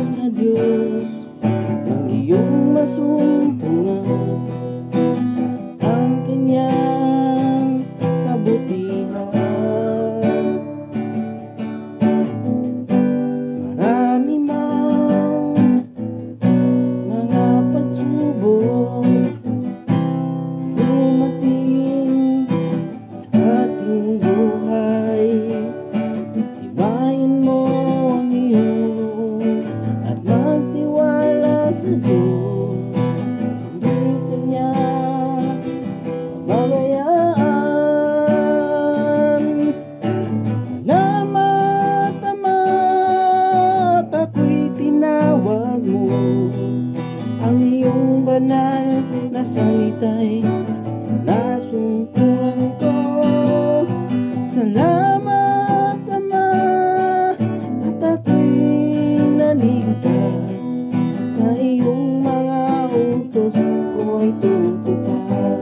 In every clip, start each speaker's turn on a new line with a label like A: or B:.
A: sa Diyos ang iyong masumpungan, ang kanyang kabutihan. Marami mang mga pagsubok dumating sa ating buhay, tibayin mo ang iyong at magtiwala sa Diyos. Hindi kanya babayaan. Salamat Ama, at ako'y tinawag mo, ang iyong banal na salita'y nasungkuhan ko. Salamat Ama, at ako'y naligtas, sa iyong mga utos ko'y tutupad.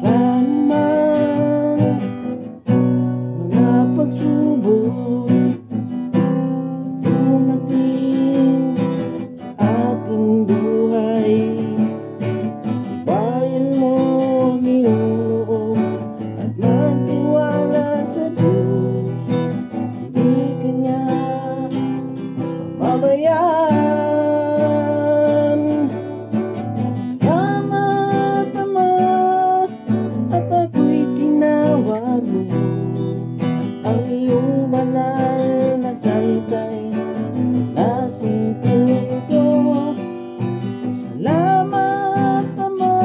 A: Lamang mga pagsubok dumating ating buhay, tibayin mo ang iyong loob at magtiwala sa Diyos. Hindi kanya babayaan. Salamat Ama, at ako'y tinawag mo, ang iyong banal na salita'y nasungkuhan ko. Salamat Ama,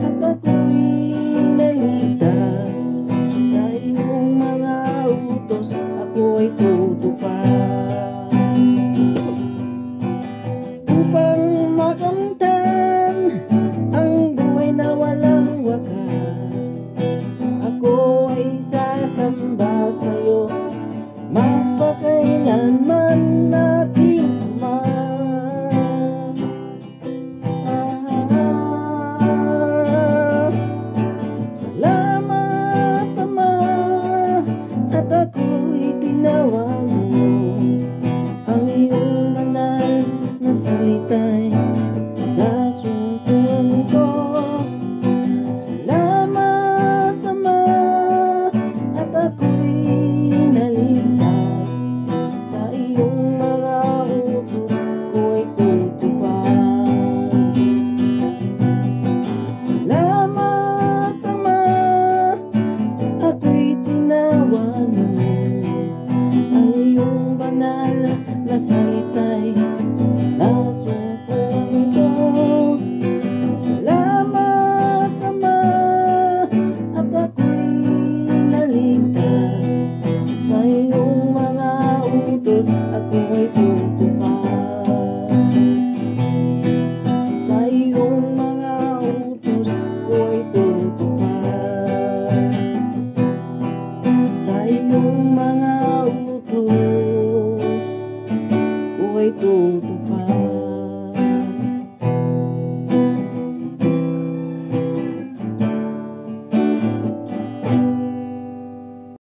A: at ako'y naligtas, sa iyong mga utos ako'y tutupad. Upang makamtan ang buhay na walang wakas, ako ay sasamba sa'yo magpakailanman, aking Ama. Salamat Ama, at ako'y tinawag mo, ang iyong banal na salita'y nasungkuhan ko. Salamat Ama, at ako'y naligtas, sa iyong mga utos ko'y tutupad. Salamat Ama, ako'y tinawag mo, ang iyong banal na salita'y nasungkuhan ko. Salamat Ama, at ako'y naligtas, sa iyong mga utos ako'y tutupad. Sa iyong mga utos ko'y tutupad. Sa iyong mga utos ko'y tutupad.